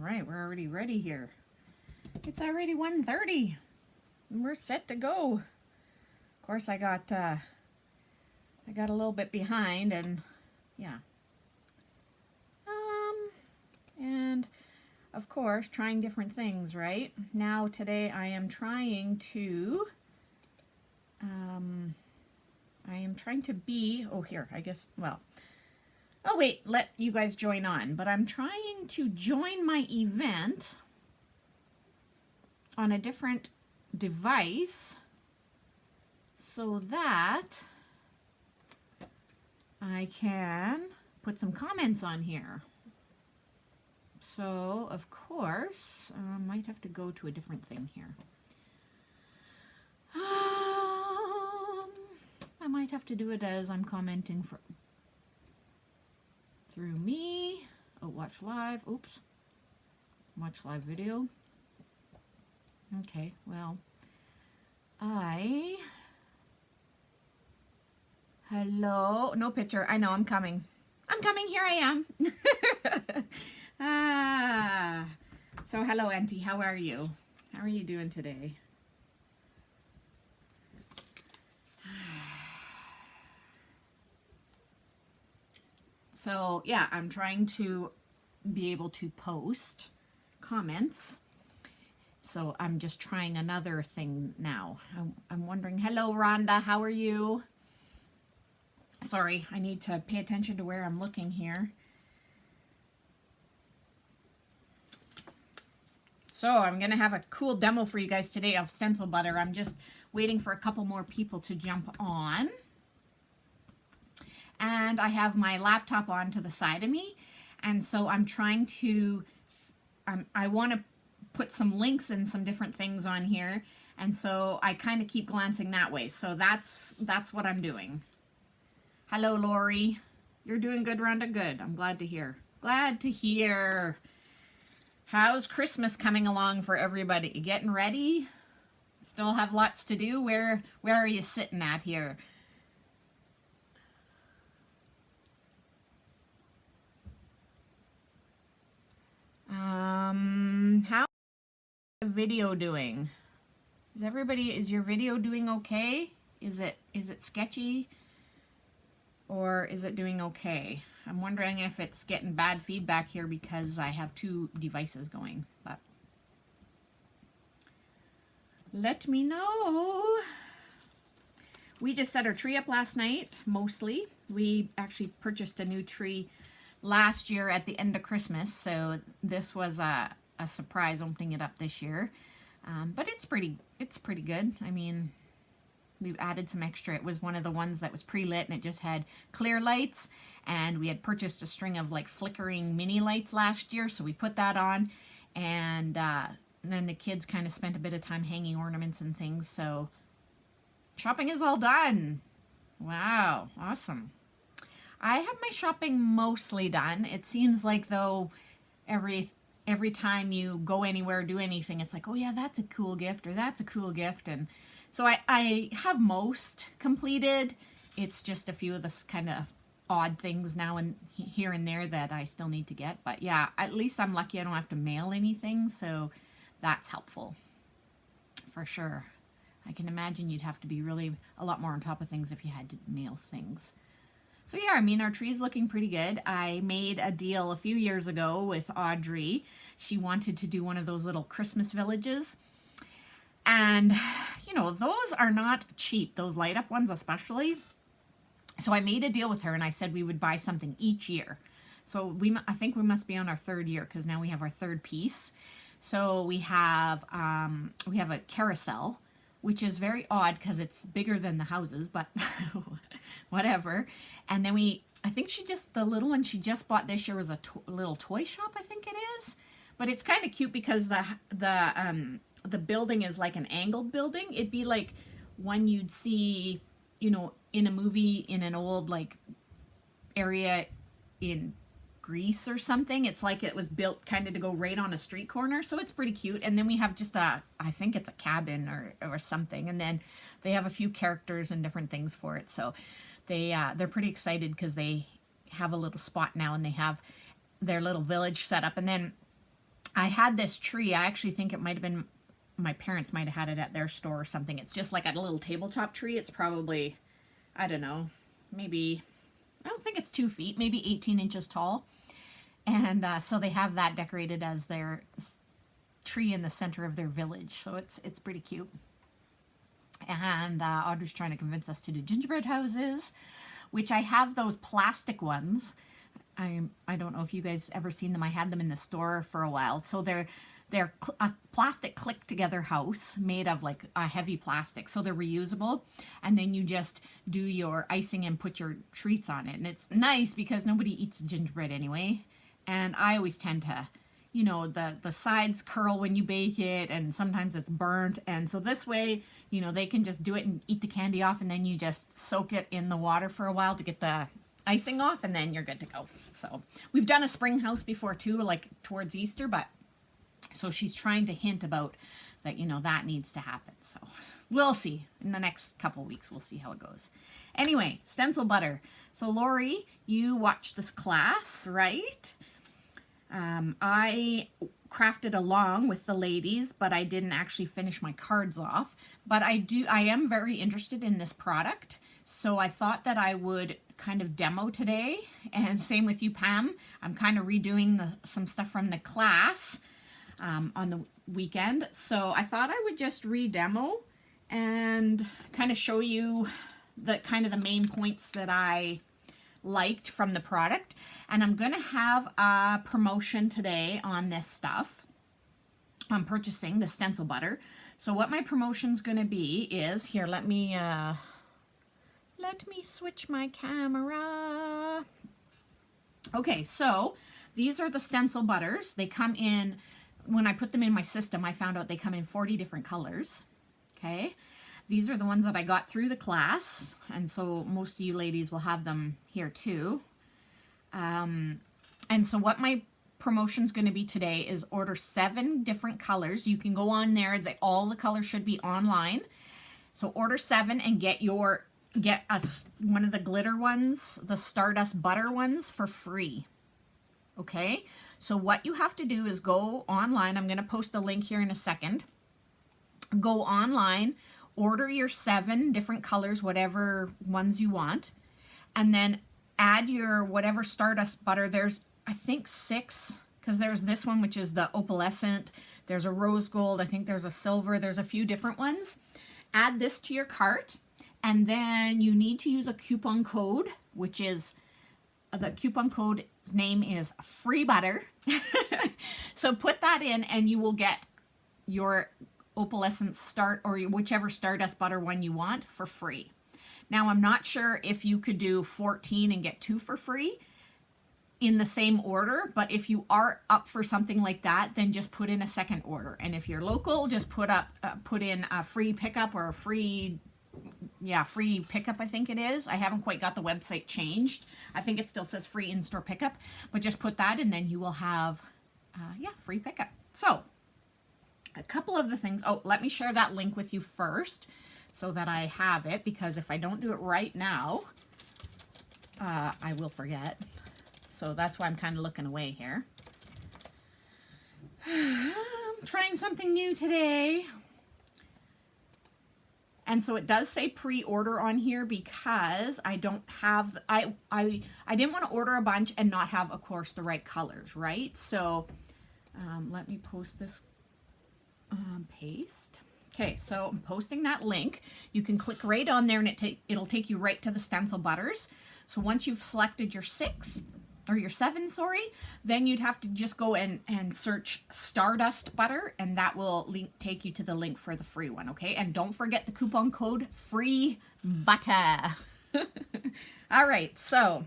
right, we're already ready here. It's already 1:30 and we're set to go. Of course, I got a little bit behind, and yeah. And of course, trying different things, right? Now today I am trying to be, oh here, I guess, well, oh wait, let you guys join on, but I'm trying to join my event on a different device so that I can put some comments on here. So, of course, I might have to go to a different thing here. I might have to do it as I'm commenting through me. Oh, watch live. Oops. Watch live video. Okay, well, hello. No picture. I know, I'm coming. I'm coming. Here I am. So hello, Auntie. How are you? How are you doing today? So yeah, I'm trying to be able to post comments. So I'm just trying another thing now. I'm wondering, hello Rhonda, how are you? Sorry, I need to pay attention to where I'm looking here. So I'm gonna have a cool demo for you guys today of stencil butter. I'm just waiting for a couple more people to jump on. And I have my laptop on to the side of me. And so I'm trying to, I want to put some links and some different things on here. And so I kind of keep glancing that way. So that's what I'm doing. Hello, Lori. You're doing good, Rhonda? Good. I'm glad to hear. Glad to hear. How's Christmas coming along for everybody? You getting ready? Still have lots to do? Where are you sitting at here? How is the video doing? Is your video doing okay? Is it sketchy? Or is it doing okay? I'm wondering if it's getting bad feedback here because I have two devices going, but let me know. We just set our tree up last night, mostly. We actually purchased a new tree last year at the end of Christmas, so this was a surprise opening it up this year. But it's pretty good. I mean, we've added some extra. It was one of the ones that was pre-lit and it just had clear lights, and we had purchased a string of like flickering mini lights last year, so we put that on, and then the kids kind of spent a bit of time hanging ornaments and things, so shopping is all done. Wow, awesome. I have my shopping mostly done. It seems like though every time you go anywhere, do anything, it's like, oh yeah, that's a cool gift, or that's a cool gift. And so I have most completed. It's just a few of the kind of odd things now and here and there that I still need to get. But yeah, at least I'm lucky I don't have to mail anything, so that's helpful for sure. I can imagine you'd have to be really a lot more on top of things if you had to mail things. So yeah, I mean, our tree's looking pretty good. I made a deal a few years ago with Audrey. She wanted to do one of those little Christmas villages. And, you know, those are not cheap, those light up ones especially. So I made a deal with her and I said we would buy something each year. So I think we must be on our third year because now we have our third piece. So we have a carousel, which is very odd because it's bigger than the houses, but whatever. And then I think the little one she just bought this year was a little toy shop, I think it is. But it's kind of cute because the building is like an angled building. It'd be like one you'd see, you know, in a movie in an old like area in Greece or something. It's like it was built kind of to go right on a street corner, so it's pretty cute. And then we have just I think it's a cabin or something, and then they have a few characters and different things for it. So they're pretty excited because they have a little spot now and they have their little village set up. And then I had this tree. I actually think it might have been, my parents might have had it at their store or something. It's just like a little tabletop tree. It's probably, I don't know, maybe, I don't think it's 2 feet, maybe 18 inches tall. And so they have that decorated as their tree in the center of their village. So it's pretty cute. And Audrey's trying to convince us to do gingerbread houses, which I have those plastic ones. I don't know if you guys ever seen them. I had them in the store for a while. So they're a plastic click together house made of like a heavy plastic. So they're reusable. And then you just do your icing and put your treats on it. And it's nice because nobody eats gingerbread anyway. And I always tend to, you know, the sides curl when you bake it, and sometimes it's burnt. And so this way, you know, they can just do it and eat the candy off, and then you just soak it in the water for a while to get the icing off, and then you're good to go. So we've done a spring house before too, like towards Easter, but so she's trying to hint about that, you know, that needs to happen. So we'll see in the next couple weeks. We'll see how it goes. Anyway, stencil butter. So Lori, you watched this class, right? I crafted along with the ladies, but I didn't actually finish my cards off. But I am very interested in this product. So I thought that I would kind of demo today, and same with you, Pam. I'm kind of redoing some stuff from the class on the weekend. So I thought I would just re-demo and kind of show you the main points that I liked from the product. And I'm going to have a promotion today on this stuff. I'm purchasing the stencil butter. So what my promotion's going to be is, here, let me switch my camera. Okay, so these are the stencil butters. They come in, when I put them in my system, I found out they come in 40 different colors. Okay. These are the ones that I got through the class, and so most of you ladies will have them here too. And so what my promotion's going to be today is order 7 different colors. You can go on there, all the colors should be online. So order 7 and get one of the glitter ones, the Stardust Butter ones, for free. Okay, so what you have to do is go online. I'm going to post the link here in a second. Go online, order your 7 different colors, whatever ones you want, and then add your whatever Stardust butter. There's, I think, 6, because there's this one, which is the opalescent. There's a rose gold. I think there's a silver. There's a few different ones. Add this to your cart, and then you need to use a coupon code, which is, the coupon code name is free butter. So put that in and you will get your opalescent or whichever Stardust butter one you want for free. Now, I'm not sure if you could do 14 and get 2 for free in the same order, but if you are up for something like that, then just put in a second order. And if you're local, just put in a free pickup or a free pickup, I think it is. I haven't quite got the website changed. I think it still says free in-store pickup, but just put that and then you will have, free pickup. So a couple of the things. Oh, let me share that link with you first so that I have it, because if I don't do it right now, I will forget. So that's why I'm kind of looking away here. I'm trying something new today. And so it does say pre-order on here because I don't have, I didn't want to order a bunch and not have, of course, the right colors, right? So let me post this, paste. Okay, so I'm posting that link. You can click right on there and it'll take you right to the stencil butters. So once you've selected your 6, or your 7, sorry, then you'd have to just go and search Stardust Butter, and that will take you to the link for the free one, okay? And don't forget the coupon code free butter. All right, so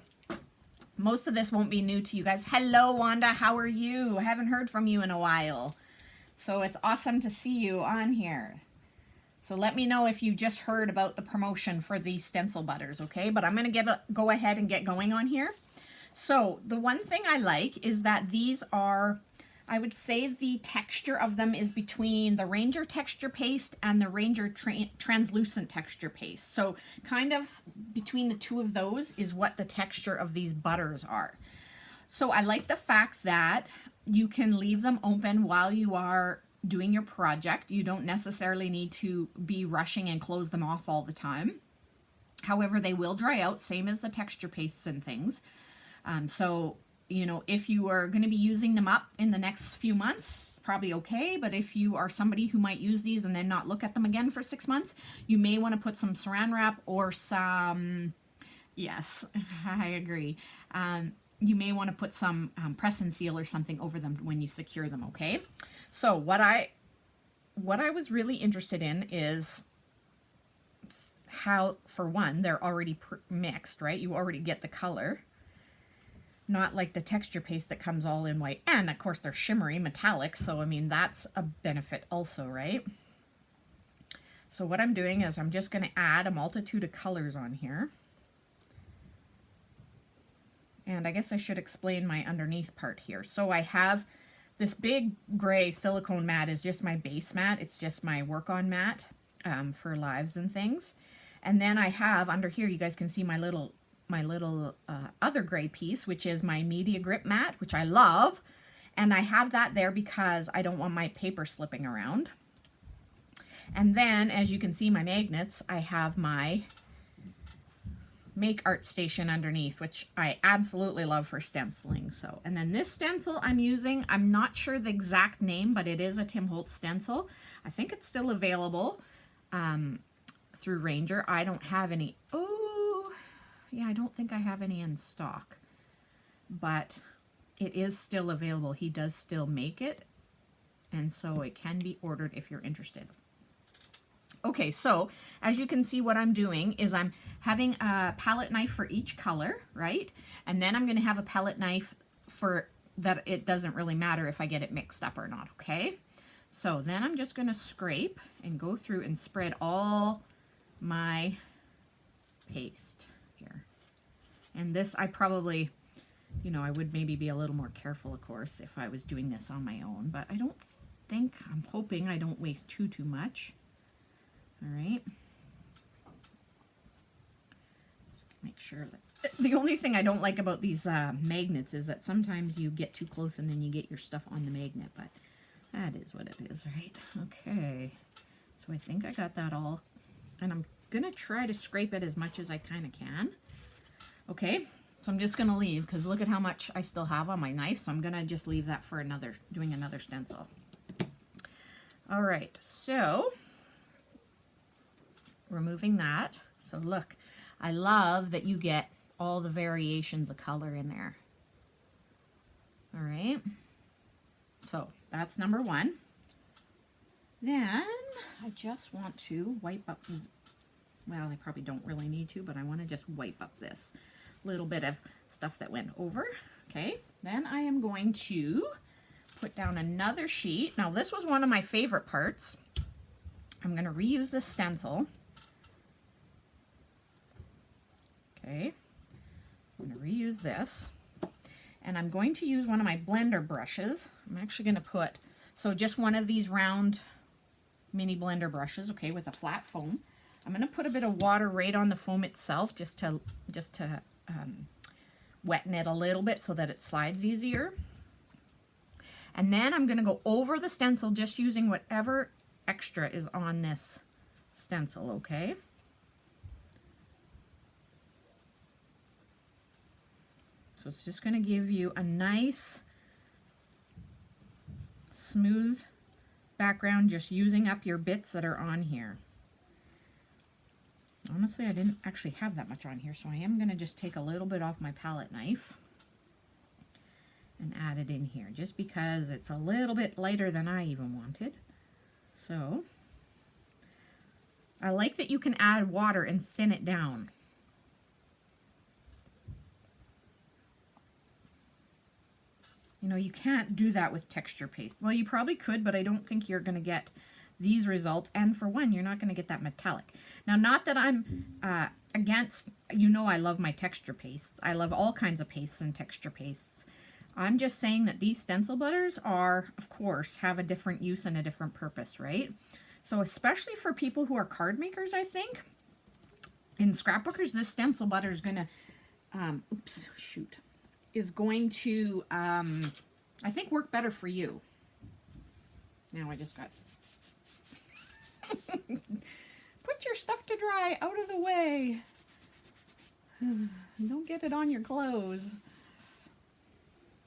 most of this won't be new to you guys. Hello, Wanda, how are you? I haven't heard from you in a while. So it's awesome to see you on here. So let me know if you just heard about the promotion for these stencil butters, okay? But I'm gonna go ahead and get going on here. So the one thing I like is that these are, I would say the texture of them is between the Ranger texture paste and the Ranger translucent texture paste. So kind of between the two of those is what the texture of these butters are. So I like the fact that you can leave them open while you are doing your project. You don't necessarily need to be rushing and close them off all the time. However, they will dry out, same as the texture pastes and things. So, you know, if you are going to be using them up in the next few months, it's probably okay. But if you are somebody who might use these and then not look at them again for 6 months, you may want to put some saran wrap or some, yes, I agree. You may want to put some press and seal or something over them when you secure them, okay? So what I was really interested in is how, for one, they're already mixed, right? You already get the color. Not like the texture paste that comes all in white. And of course they're shimmery, metallic, so I mean that's a benefit also, right? So what I'm doing is I'm just going to add a multitude of colors on here. And I guess I should explain my underneath part here. So I have this big gray silicone mat is just my base mat. It's just my work on mat for lives and things. And then I have under here, you guys can see my little other gray piece, which is my media grip mat, which I love. And I have that there because I don't want my paper slipping around. And then, as you can see, my magnets, I have my Make Art Station underneath, which I absolutely love for stenciling. So, and then this stencil I'm using, I'm not sure the exact name, but it is a Tim Holtz stencil. I think it's still available through Ranger. I don't have any. Oh, yeah, I don't think I have any in stock, but it is still available. He does still make it, and so it can be ordered if you're interested. Okay, so as you can see, what I'm doing is I'm having a palette knife for each color, right? And then I'm going to have a palette knife for that. It doesn't really matter if I get it mixed up or not, okay? So then I'm just going to scrape and go through and spread all my paste here. And this I probably, you know, I would maybe be a little more careful, of course, if I was doing this on my own, but I don't think, I'm hoping I don't waste too much. All right. Just make sure that the only thing I don't like about these magnets is that sometimes you get too close and then you get your stuff on the magnet, but that is what it is, right? Okay. So I think I got that all, and I'm gonna try to scrape it as much as I kind of can. Okay. So I'm just gonna leave because look at how much I still have on my knife. So I'm gonna just leave that for doing another stencil. All right. So removing that. So look, I love that you get all the variations of color in there. All right. So that's number one. Then I just want to wipe up, well, I probably don't really need to, but I want to just wipe up this little bit of stuff that went over. Okay. Then I am going to put down another sheet. Now this was one of my favorite parts. I'm going to reuse this stencil. Okay, I'm going to reuse this, and I'm going to use one of my blender brushes. I'm actually going to put, so just one of these round mini blender brushes, okay, with a flat foam. I'm going to put a bit of water right on the foam itself just to wetten it a little bit so that it slides easier. And then I'm going to go over the stencil just using whatever extra is on this stencil, okay? So it's just going to give you a nice, smooth background, just using up your bits that are on here. Honestly, I didn't actually have that much on here, so I am going to just take a little bit off my palette knife and add it in here, just because it's a little bit lighter than I even wanted. So I like that you can add water and thin it down. You know, you can't do that with texture paste. Well, you probably could, but I don't think you're going to get these results. And for one, you're not going to get that metallic. Now, not that I'm against, you know, I love my texture pastes. I love all kinds of pastes and texture pastes. I'm just saying that these stencil butters are, of course, have a different use and a different purpose, right? So especially for people who are card makers, I think, and scrapbookers, this stencil butter is going to, is going to I think work better for you. Now I just got... Put your stuff to dry out of the way. Don't get it on your clothes.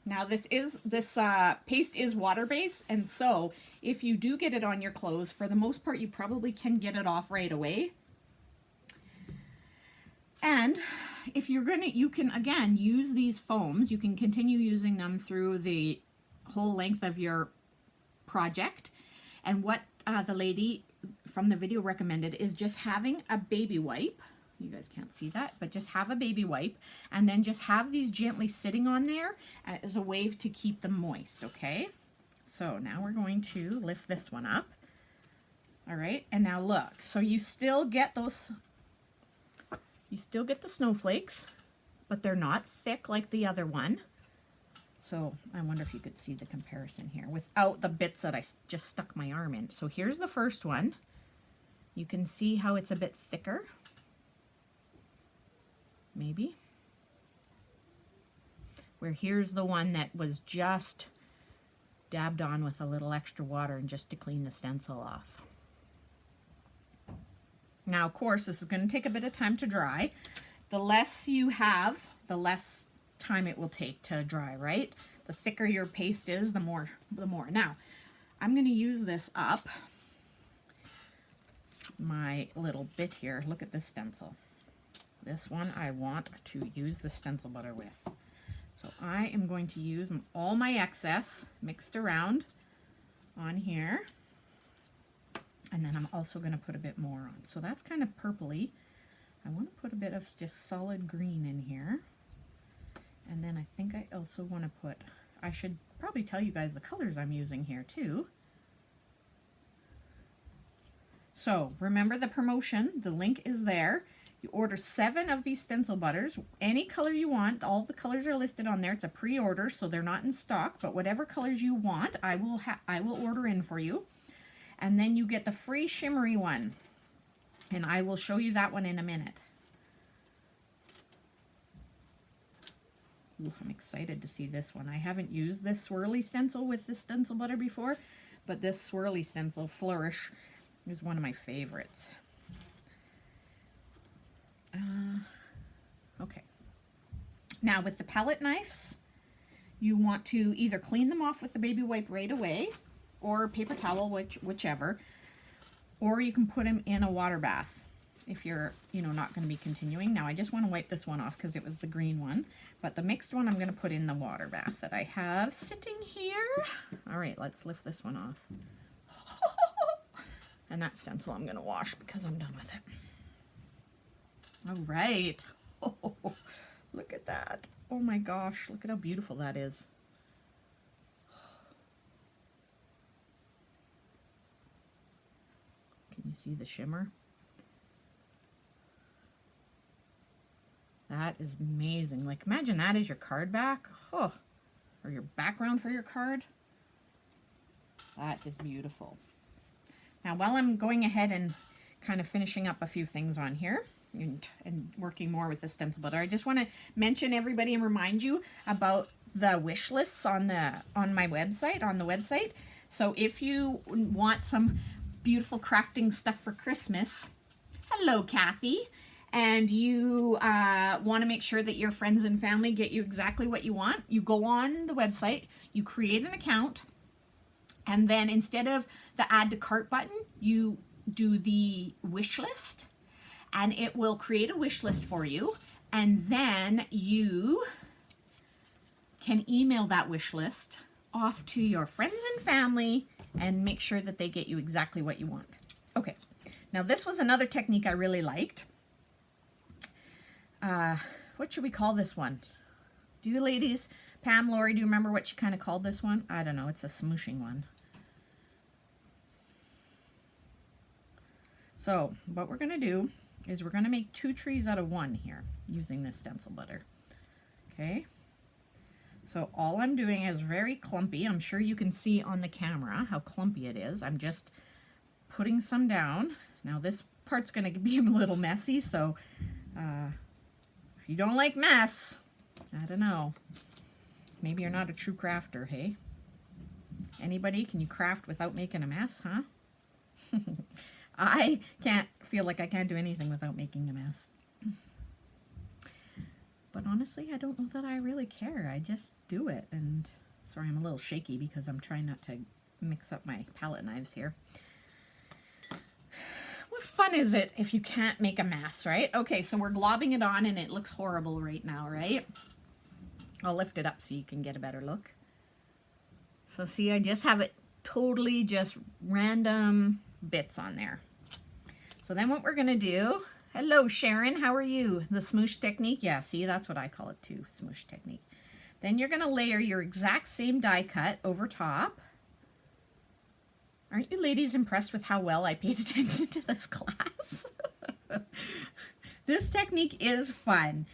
Now this paste is water-based, and so if you do get it on your clothes, for the most part you probably can get it off right away. And if you're gonna, you can again use these foams. You can continue using them through the whole length of your project. And what the lady from the video recommended is just having a baby wipe. You guys can't see that, but just have a baby wipe and then just have these gently sitting on there as a way to keep them moist, okay? So now we're going to lift this one up. All right, and now look, so you still get those, you still get the snowflakes, but they're not thick like the other one. So I wonder if you could see the comparison here without the bits that I just stuck my arm in. So here's the first one. You can see how it's a bit thicker. Maybe. Where here's the one that was just dabbed on with a little extra water and just to clean the stencil off. Now, of course, this is going to take a bit of time to dry. The less you have, the less time it will take to dry, right? The thicker your paste is, the more. Now, I'm going to use this up my little bit here. Look at this stencil. This one I want to use the stencil butter with. So I am going to use all my excess mixed around on here. And then I'm also going to put a bit more on. So that's kind of purpley. I want to put a bit of just solid green in here. And then I think I also want to put, I should probably tell you guys the colors I'm using here too. So remember the promotion, the link is there. You order 7 of these stencil butters, any color you want. All the colors are listed on there. It's a pre-order, so they're not in stock, but whatever colors you want, I will order in for you. And then you get the free shimmery one, and I will show you that one in a minute. Ooh, I'm excited to see this one. I haven't used this swirly stencil with this stencil butter before, but this swirly stencil, Flourish, is one of my favorites. Okay. Now with the palette knives, you want to either clean them off with the baby wipe right away, or paper towel, whichever, or you can put them in a water bath if you're, not going to be continuing. Now I just want to wipe this one off because it was the green one, but the mixed one I'm going to put in the water bath that I have sitting here. All right, let's lift this one off. And that stencil I'm going to wash because I'm done with it. All right. Oh, look at that. Oh my gosh, look at how beautiful that is. Can you see the shimmer? That is amazing. Like, imagine that as your card back. Oh, or your background for your card. That is beautiful. Now, while I'm going ahead and kind of finishing up a few things on here and working more with the stencil butter, I just want to mention everybody and remind you about the wish lists on my website, on the website. So if you want some beautiful crafting stuff for Christmas, hello Kathy, and you want to make sure that your friends and family get you exactly what you want, you go on the website, you create an account, and then instead of the add to cart button, you do the wish list, and it will create a wish list for you, and then you can email that wish list off to your friends and family and make sure that they get you exactly what you want. Okay, now this was another technique I really liked. What should we call this one? Do you ladies, Pam, Lori, do you remember what you kind of called this one? I don't know, it's a smooshing one. So what we're going to do is we're going to make 2 trees out of 1 here using this stencil butter. Okay, so all I'm doing is very clumpy. I'm sure you can see on the camera how clumpy it is. I'm just putting some down. Now this part's going to be a little messy, so if you don't like mess, I don't know, maybe you're not a true crafter, hey? Anybody? Can you craft without making a mess, huh? I can't feel like I can't do anything without making a mess. But honestly, I don't know that I really care. I just do it. And sorry, I'm a little shaky because I'm trying not to mix up my palette knives here. What fun is it if you can't make a mess, right? Okay, so we're globbing it on and it looks horrible right now, right? I'll lift it up so you can get a better look. So see, I just have it totally just random bits on there. So then what we're gonna do, hello Sharon, how are you? The smoosh technique, yeah, see, that's what I call it too, smoosh technique. Then you're gonna layer your exact same die cut over top. Aren't you ladies impressed with how well I paid attention to this class? This technique is fun.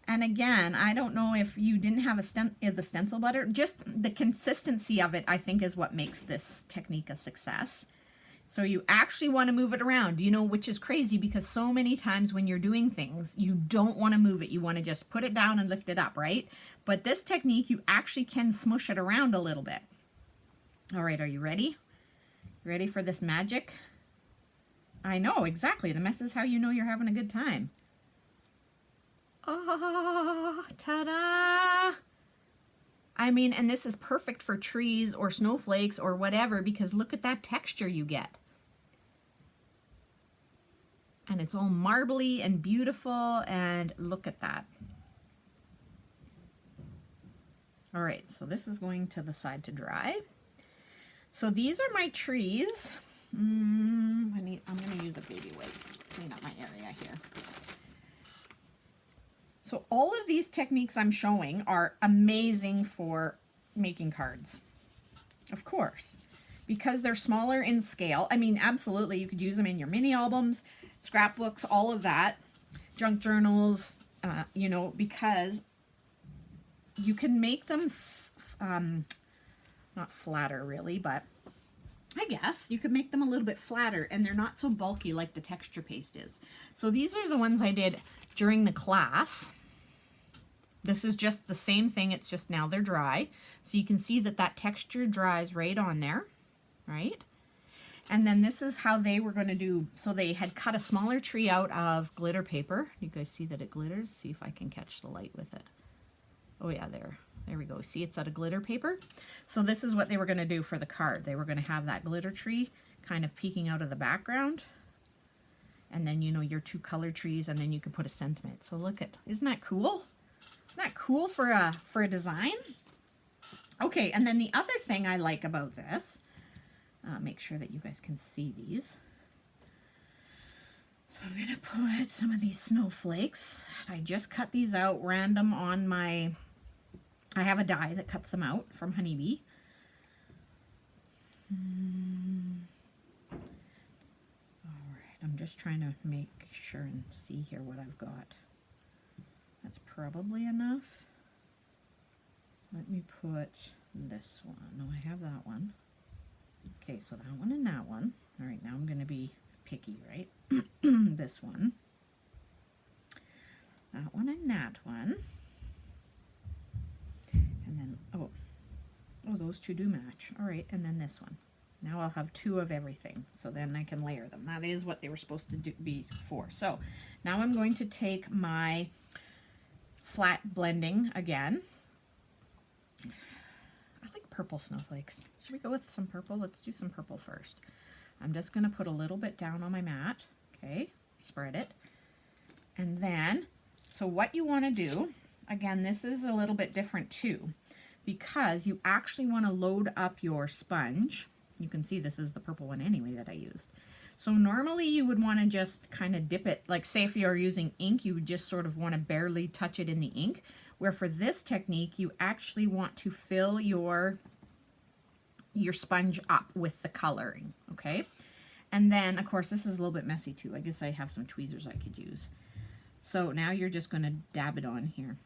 And again, I don't know if you didn't have the stencil butter, just the consistency of it, I think, is what makes this technique a success. So you actually want to move it around, you know, which is crazy because so many times when you're doing things, you don't want to move it. You want to just put it down and lift it up, right? But this technique, you actually can smush it around a little bit. All right, are you ready? Ready for this magic? I know, exactly. The mess is how you know you're having a good time. Oh, ta-da! I mean, and this is perfect for trees or snowflakes or whatever because look at that texture you get. And it's all marbly and beautiful and look at that. All right, so this is going to the side to dry. So these are my trees. I'm going to use a baby wipe to clean up my area here. So all of these techniques I'm showing are amazing for making cards, of course, because they're smaller in scale. I mean, absolutely, you could use them in your mini albums, scrapbooks, all of that, junk journals, you know, because you can make them not flatter really, but I guess you could make them a little bit flatter and they're not so bulky like the texture paste is. So these are the ones I did during the class. This is just the same thing, it's just now they're dry. So you can see that that texture dries right on there, right? And then this is how they were going to do, so they had cut a smaller tree out of glitter paper. You guys see that it glitters? See if I can catch the light with it. Oh yeah, there we go. See, it's out of glitter paper. So this is what they were going to do for the card. They were going to have that glitter tree kind of peeking out of the background. And then, you know, your two colored trees, and then you could put a sentiment. So look at, isn't that cool? Isn't that cool for a design? Okay, and then the other thing I like about this, make sure that you guys can see these. So I'm going to put some of these snowflakes. I just cut these out random on my, I have a die that cuts them out from Honeybee. Alright, I'm just trying to make sure and see here what I've got. That's probably enough. Let me put this one. No, I have that one. Okay, so that one and that one. Alright, now I'm going to be picky, right? This one. That one and that one. And then, oh, those two do match. All right, and then this one. Now I'll have two of everything, so then I can layer them. That is what they were supposed to be for. So now I'm going to take my flat blending again. I like purple snowflakes. Should we go with some purple? Let's do some purple first. I'm just going to put a little bit down on my mat. Okay, spread it. And then, so what you want to do, again, this is a little bit different too, because you actually want to load up your sponge. You can see this is the purple one anyway that I used. So normally you would want to just kind of dip it, like say if you're using ink, you would just sort of want to barely touch it in the ink, where for this technique, you actually want to fill your sponge up with the coloring, okay? And then, of course, this is a little bit messy too. I guess I have some tweezers I could use. So now you're just going to dab it on here.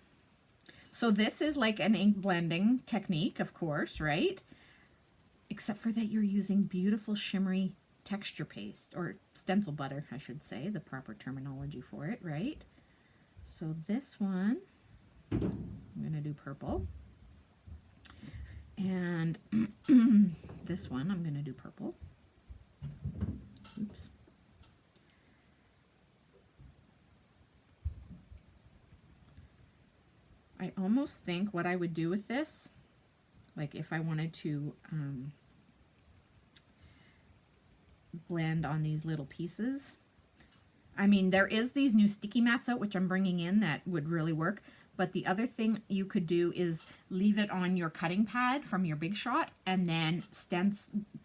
So this is like an ink blending technique, of course, right? Except for that you're using beautiful shimmery texture paste, or stencil butter, I should say, the proper terminology for it, right? So this one, I'm going to do purple. And this one, I'm going to do purple. Oops. I almost think what I would do with this, like if I wanted to blend on these little pieces. I mean, there is these new sticky mats out, which I'm bringing in, that would really work. But the other thing you could do is leave it on your cutting pad from your Big Shot and then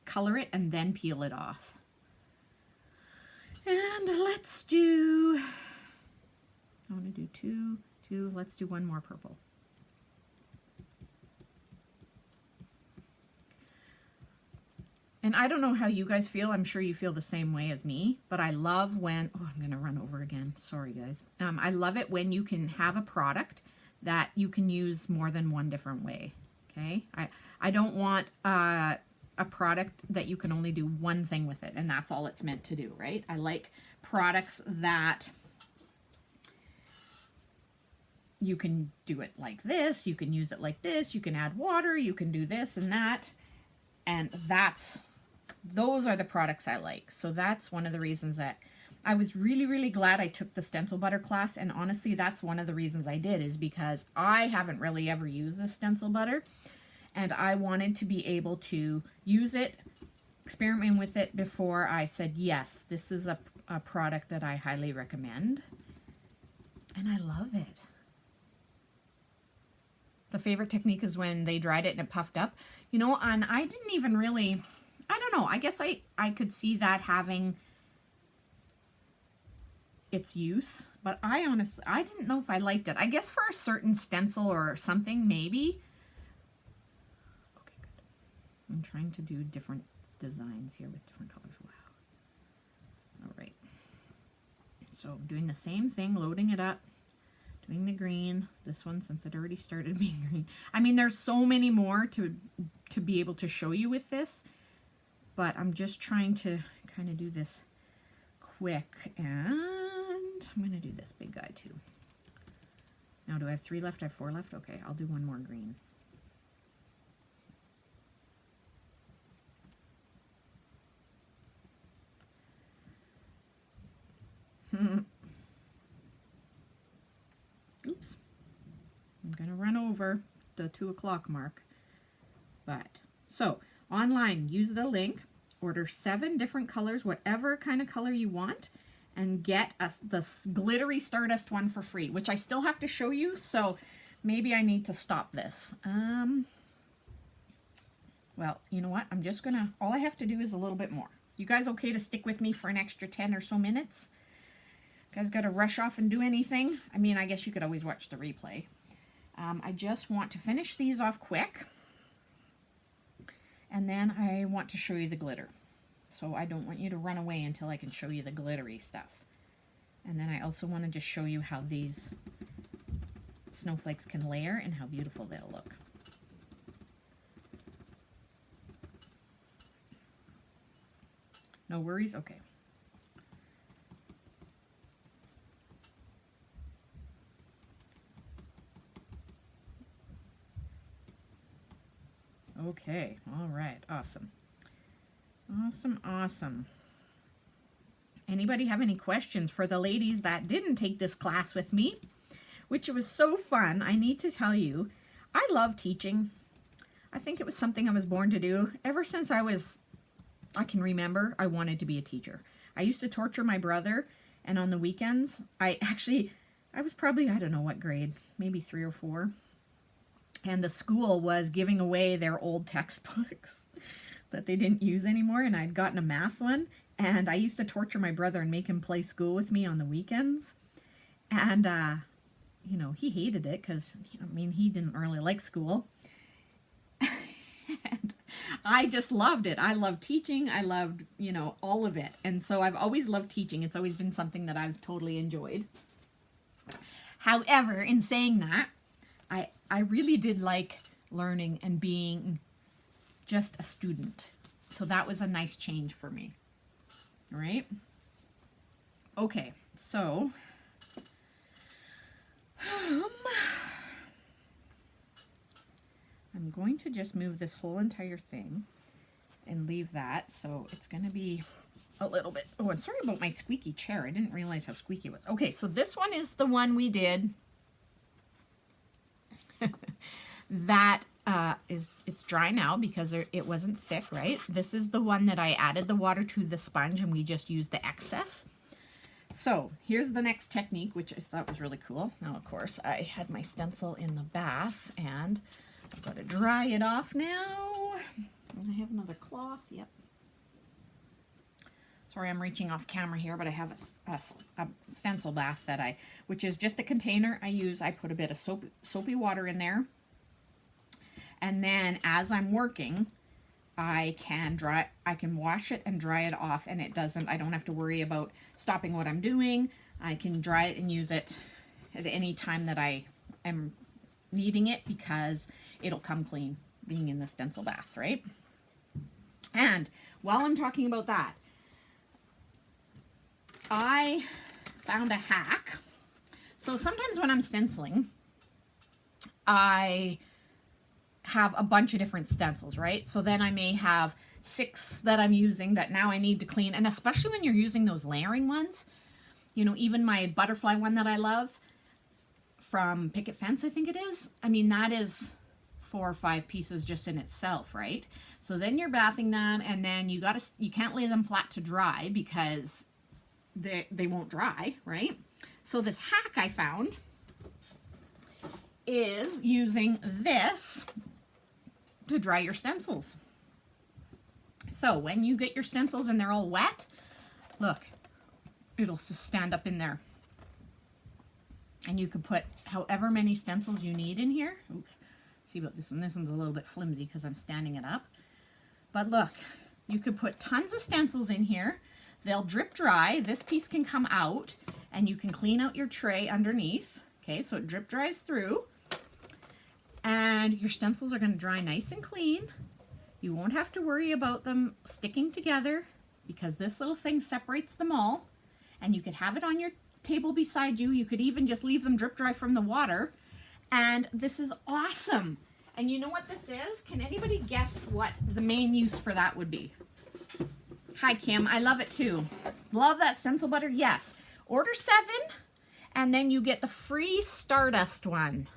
color it and then peel it off. And let's do, I want to do two, let's do one more purple. And I don't know how you guys feel. I'm sure you feel the same way as me, but I love when, oh, I'm going to run over again. Sorry, guys. I love it when you can have a product that you can use more than one different way, okay? I don't want a product that you can only do one thing with it, and that's all it's meant to do, right? I like products that you can do it like this, you can use it like this, you can add water, you can do this and that, and those are the products I like. So that's one of the reasons that I was really, really glad I took the stencil butter class. And honestly, that's one of the reasons I did, is because I haven't really ever used this stencil butter. And I wanted to be able to use it, experiment with it before I said, yes, this is a product that I highly recommend. And I love it. The favorite technique is when they dried it and it puffed up. You know, and I didn't even really, I don't know, I guess I could see that having its use, but I honestly, I didn't know if I liked it. I guess for a certain stencil or something, maybe. Okay, good. I'm trying to do different designs here with different colors. Wow. All right. So I'm doing the same thing, loading it up, doing the green. This one, since it already started being green. I mean, there's so many more to be able to show you with this, but I'm just trying to kind of do this quick, and I'm going to do this big guy too. Now, do I have 3 left? I have 4 left? Okay, I'll do one more green. Oops. I'm going to run over the 2 o'clock mark. But, so, online, use the link, order 7 different colors, whatever kind of color you want, and get the glittery Stardust one for free, which I still have to show you, so maybe I need to stop this. Well, you know what? I'm just gonna, all I have to do is a little bit more. You guys okay to stick with me for an extra 10 or so minutes? You guys gotta rush off and do anything? I mean, I guess you could always watch the replay. I just want to finish these off quick, and then I want to show you the glitter. So I don't want you to run away until I can show you the glittery stuff. And then I also want to just show you how these snowflakes can layer and how beautiful they'll look. No worries? Okay. Okay, all right, awesome. Awesome, awesome. Anybody have any questions for the ladies that didn't take this class with me, which was so fun? I need to tell you, I love teaching. I think it was something I was born to do. Ever since I can remember, I wanted to be a teacher. I used to torture my brother, and on the weekends, I was probably, I don't know what grade, maybe 3 or 4. And the school was giving away their old textbooks that they didn't use anymore, and I'd gotten a math one, and I used to torture my brother and make him play school with me on the weekends. And, you know, he hated it because, I mean, he didn't really like school. And I just loved it. I loved teaching. I loved, you know, all of it. And so I've always loved teaching. It's always been something that I've totally enjoyed. However, in saying that, I really did like learning and being just a student. So that was a nice change for me. All right? Okay, so I'm going to just move this whole entire thing and leave that. So it's going to be a little bit, oh, I'm sorry about my squeaky chair. I didn't realize how squeaky it was. Okay, so this one is the one we did. That it's dry now because it wasn't thick, right? This is the one that I added the water to the sponge and we just used the excess. So here's the next technique, which I thought was really cool. Now, of course, I had my stencil in the bath and I've got to dry it off now. And I have another cloth, yep. Sorry, I'm reaching off camera here, but I have a stencil bath that which is just a container I use. I put a bit of soapy water in there. And then as I'm working, I can wash it and dry it off, and I don't have to worry about stopping what I'm doing. I can dry it and use it at any time that I am needing it because it'll come clean being in the stencil bath, right? And while I'm talking about that, I found a hack. So sometimes when I'm stenciling, I have a bunch of different stencils, right? So then I may have 6 that I'm using that now I need to clean. And especially when you're using those layering ones, you know, even my butterfly one that I love from Picket Fence, I think it is. I mean, that is 4 or 5 pieces just in itself, right? So then you're bathing them, and then you can't lay them flat to dry because they won't dry, right? So this hack I found is using this to dry your stencils. So when you get your stencils and they're all wet, look, it'll just stand up in there. And you can put however many stencils you need in here. Oops, see about this one. This one's a little bit flimsy because I'm standing it up. But look, you could put tons of stencils in here. They'll drip dry. This piece can come out and you can clean out your tray underneath. Okay, so it drip dries through. And your stencils are going to dry nice and clean. You won't have to worry about them sticking together because this little thing separates them all. And you could have it on your table beside you. You could even just leave them drip dry from the water. And this is awesome. And you know what this is? Can anybody guess what the main use for that would be? Hi, Kim. I love it too. Love that stencil butter. Yes. Order 7 and then you get the free Stardust one.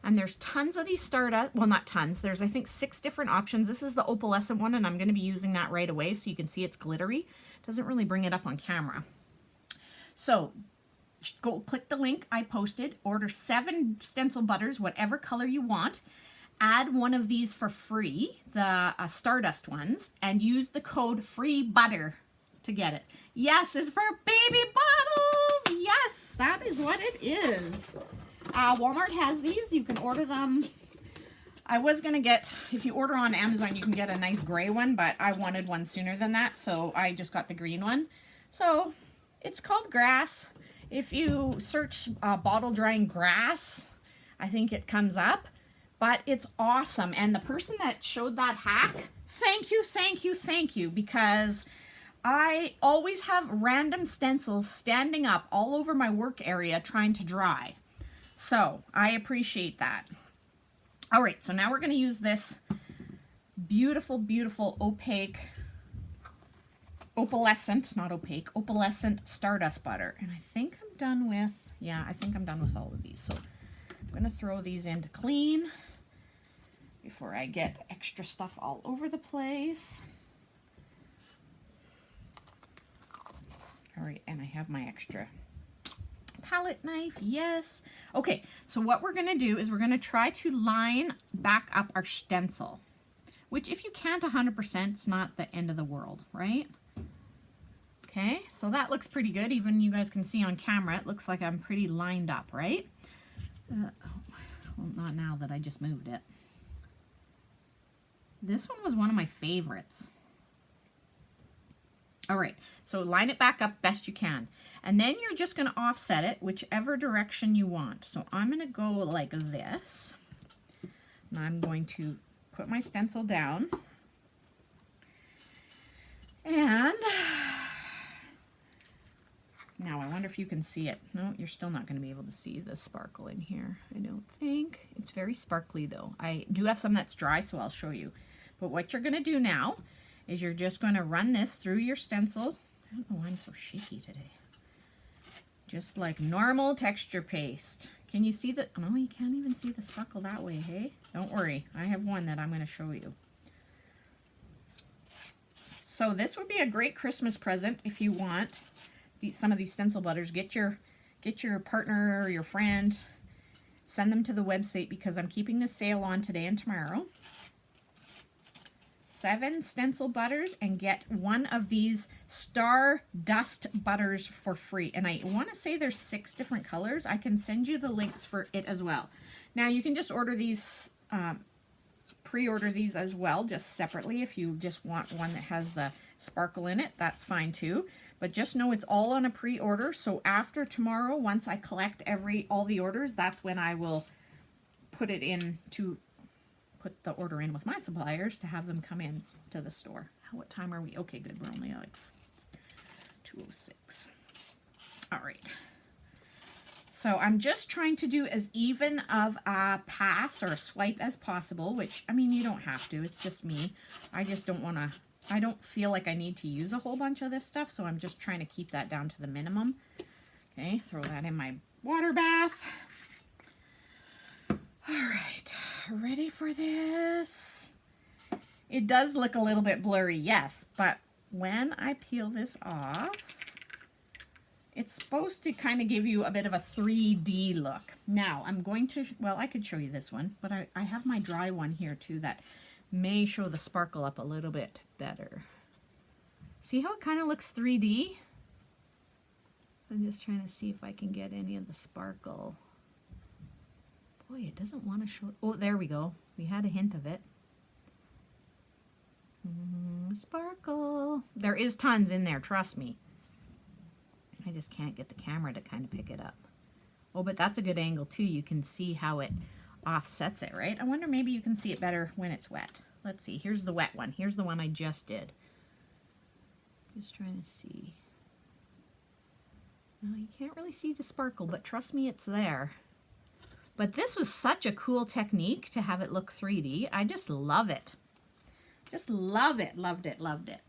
And there's tons of these Stardust, well, not tons. There's, I think, 6 different options. This is the opalescent one, and I'm going to be using that right away so you can see it's glittery. Doesn't really bring it up on camera. So go click the link I posted. Order 7 stencil butters, whatever color you want. Add one of these for free, the Stardust ones, and use the code FREEBUTTER to get it. Yes, it's for baby bottles. Yes, that is what it is. Walmart has these. You can order them. I was going to get, if you order on Amazon, you can get a nice gray one, but I wanted one sooner than that, so I just got the green one. So it's called Grass. If you search bottle drying grass, I think it comes up, but it's awesome. And the person that showed that hack, thank you, thank you, thank you, because I always have random stencils standing up all over my work area trying to dry. So I appreciate that. All right, so now we're going to use this beautiful, beautiful opaque, opalescent, not opaque, opalescent Stardust butter. And I think I'm done with, yeah, I think I'm done with all of these. So I'm going to throw these in to clean before I get extra stuff all over the place. All right, and I have my extra palette knife, yes. Okay, so what we're going to do is we're going to try to line back up our stencil, which if you can't 100%, it's not the end of the world, right? Okay, so that looks pretty good. Even you guys can see on camera, it looks like I'm pretty lined up, right? Well, not now that I just moved it. This one was one of my favorites. All right, so line it back up best you can. And then you're just going to offset it whichever direction you want. So I'm going to go like this. And I'm going to put my stencil down. And now I wonder wonder if you can see it. No, you're still not going to be able to see the sparkle in here, I don't think. It's very sparkly though. I do have some that's dry, so I'll show you. But what you're going to do now is you're just going to run this through your stencil. I don't know why I'm so shaky today. Just like normal texture paste. Can you see the, no, you can't even see the sparkle that way, hey? Don't worry, I have one that I'm going to show you. So this would be a great Christmas present if you want some of these stencil butters. Get your partner or your friend, send them to the website because I'm keeping the sale on today and tomorrow. 7 stencil butters and get one of these Stardust butters for free. And I want to say there's 6 different colors. I can send you the links for it as well. Now you can just order these, pre-order these as well, just separately. If you just want one that has the sparkle in it, that's fine too. But just know it's all on a pre-order. So after tomorrow, once I collect all the orders, that's when I will put it in to put the order in with my suppliers to have them come in to the store. What time are we? Okay, good. We're only like 2:06. All right. So I'm just trying to do as even of a pass or a swipe as possible, which, I mean, you don't have to. It's just me. I just don't want to, I don't feel like I need to use a whole bunch of this stuff, so I'm just trying to keep that down to the minimum. Okay, throw that in my water bath. All right, ready for this? It does look a little bit blurry, yes, but when I peel this off, it's supposed to kind of give you a bit of a 3D look. Now, I'm going to, well, I could show you this one, but I have my dry one here too that may show the sparkle up a little bit better. See how it kind of looks 3D? I'm just trying to see if I can get any of the sparkle. Boy, it doesn't want to show. Oh, there we go. We had a hint of it. Sparkle. There is tons in there, trust me. I just can't get the camera to kind of pick it up. Oh, but that's a good angle too. You can see how it offsets it, right? I wonder maybe you can see it better when it's wet. Let's see. Here's the wet one. Here's the one I just did. Just trying to see. No, you can't really see the sparkle, but trust me, it's there. But this was such a cool technique to have it look 3D. I just love it. Just love it. Loved it. Loved it.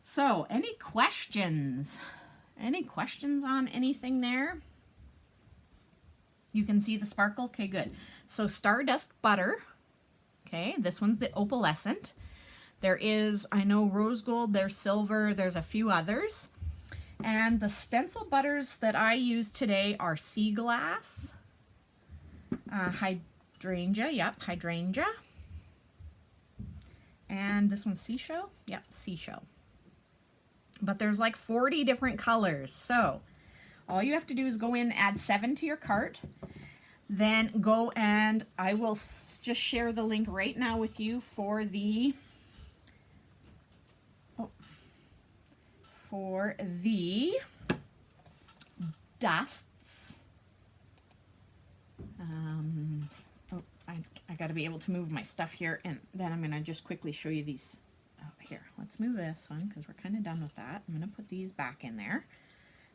So, any questions? Any questions on anything there? You can see the sparkle? Okay, good. So, Stardust butter. Okay, this one's the opalescent. There is, I know, rose gold, there's silver, there's a few others. And the stencil butters that I use today are sea glass, hydrangea, yep, hydrangea. And this one's seashell, yep, seashell. But there's like 40 different colors. So all you have to do is go in, add 7 to your cart. Then go and I will just share the link right now with you for the dusts. I got to be able to move my stuff here, and then I'm going to just quickly show you these. Oh, here, let's move this one because we're kind of done with that. I'm going to put these back in there,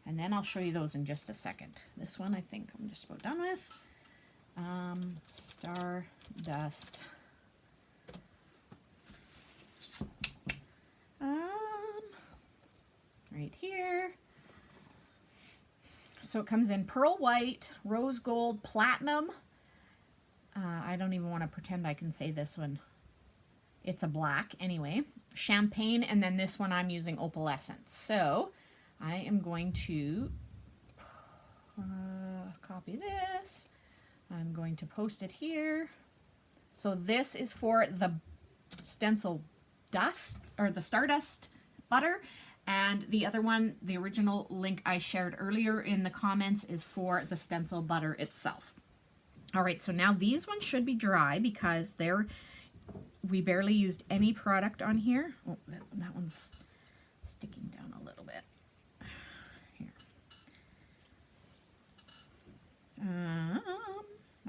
and then I'll show you those in just a second. This one I think I'm just about done with. Stardust. Right here. So it comes in pearl white, rose gold, platinum. I don't even want to pretend I can say this one. It's a black anyway. Champagne, and then this one I'm using opalescent. So I am going to copy this. I'm going to post it here. So this is for the stencil dust, or the Stardust butter. And the other one, the original link I shared earlier in the comments, is for the stencil butter itself. All right, so now these ones should be dry because we barely used any product on here. Oh, that one's sticking down a little bit. Here.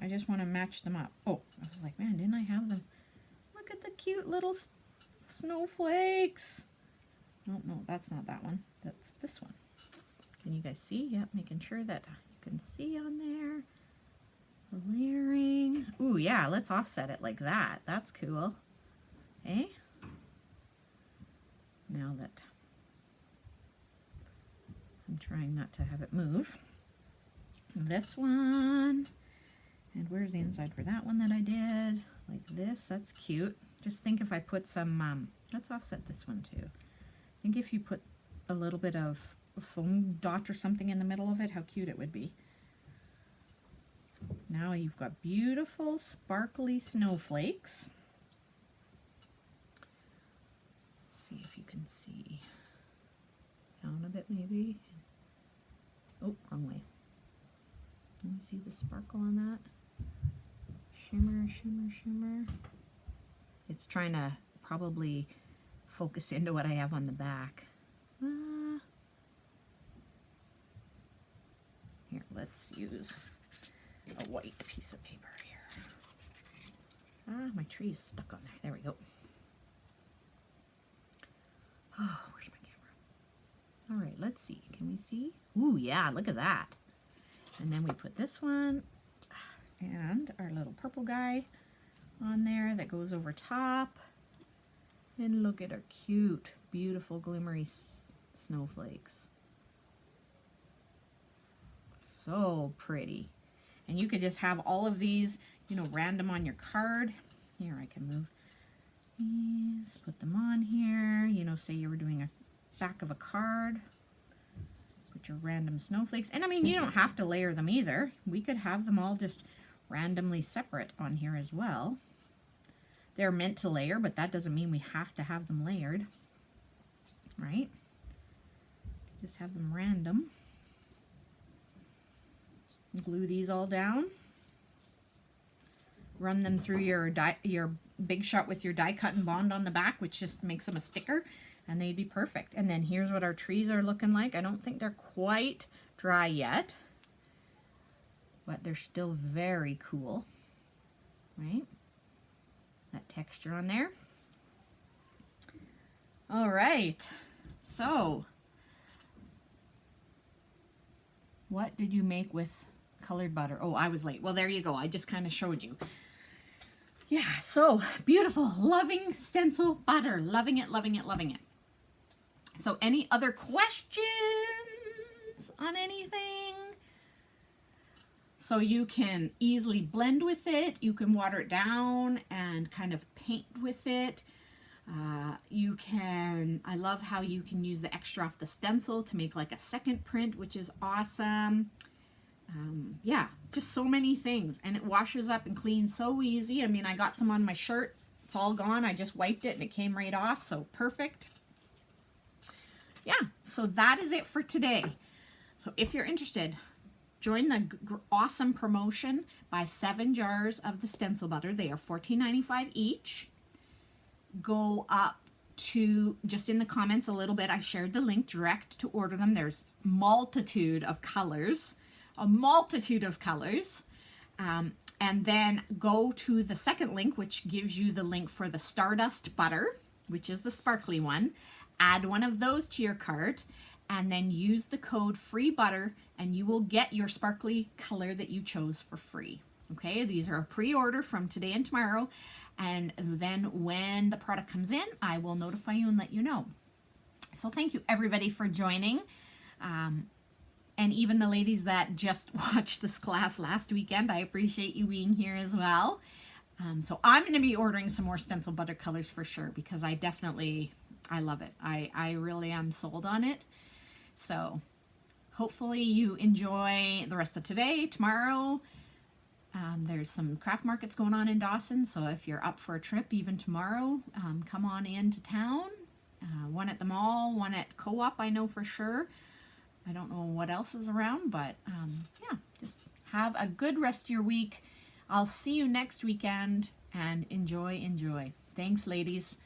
I just want to match them up. Oh, I was like, man, didn't I have them? Look at the cute little snowflakes. No, that's not that one. That's this one. Can you guys see? Yep, making sure that you can see on there. The layering. Ooh, yeah, let's offset it like that. That's cool. Eh? Now that I'm trying not to have it move. This one. And where's the inside for that one that I did? Like this, that's cute. Just think if I put some, let's offset this one too. I think if you put a little bit of a foam dot or something in the middle of it, how cute it would be. Now you've got beautiful sparkly snowflakes. Let's see if you can see. Down a bit maybe. Oh, wrong way. Let me see the sparkle on that. Shimmer, shimmer, shimmer. It's trying to probably focus into what I have on the back. Here, let's use a white piece of paper here. My tree is stuck on there. There we go. Oh, where's my camera? All right, let's see. Can we see? Ooh, yeah, look at that. And then we put this one and our little purple guy on there that goes over top. And look at our cute, beautiful, glimmery snowflakes. So pretty. And you could just have all of these, you know, random on your card. Here, I can move these, put them on here. You know, say you were doing a back of a card. Put your random snowflakes. And I mean, you don't have to layer them either. We could have them all just randomly separate on here as well. They're meant to layer, but that doesn't mean we have to have them layered, right? Just have them random. Glue these all down. Run them through your Big Shot with your die cut and bond on the back, which just makes them a sticker, and they'd be perfect. And then here's what our trees are looking like. I don't think they're quite dry yet, but they're still very cool, right? That texture on there. All right, so what did you make with colored butter? Oh, I was late. Well, there you go. I just kind of showed you. Yeah, so beautiful, loving stencil butter. Loving it, loving it, loving it. So any other questions on anything? So you can easily blend with it. You can water it down and kind of paint with it. You can, I love how you can use the extra off the stencil to make like a second print, which is awesome. Yeah, just so many things. And it washes up and cleans so easy. I mean, I got some on my shirt. It's all gone. I just wiped it and it came right off. So perfect. Yeah, so that is it for today. So if you're interested, join the awesome promotion. Buy 7 jars of the stencil butter. They are $14.95 each. Go up to, just in the comments a little bit, I shared the link direct to order them. There's multitude of colors, a multitude of colors. And then go to the second link, which gives you the link for the Stardust butter, which is the sparkly one. Add one of those to your cart and then use the code FREEBUTTER and you will get your sparkly color that you chose for free. Okay, these are a pre-order from today and tomorrow. And then when the product comes in, I will notify you and let you know. So thank you everybody for joining. And even the ladies that just watched this class last weekend, I appreciate you being here as well. So I'm going to be ordering some more stencil butter colors for sure because I love it. I really am sold on it. So hopefully you enjoy the rest of today, tomorrow. There's some craft markets going on in Dawson, so if you're up for a trip even tomorrow, come on into town. One at the mall, one at Co-op, I know for sure. I don't know what else is around, but yeah, just have a good rest of your week. I'll see you next weekend, and enjoy. Thanks, ladies.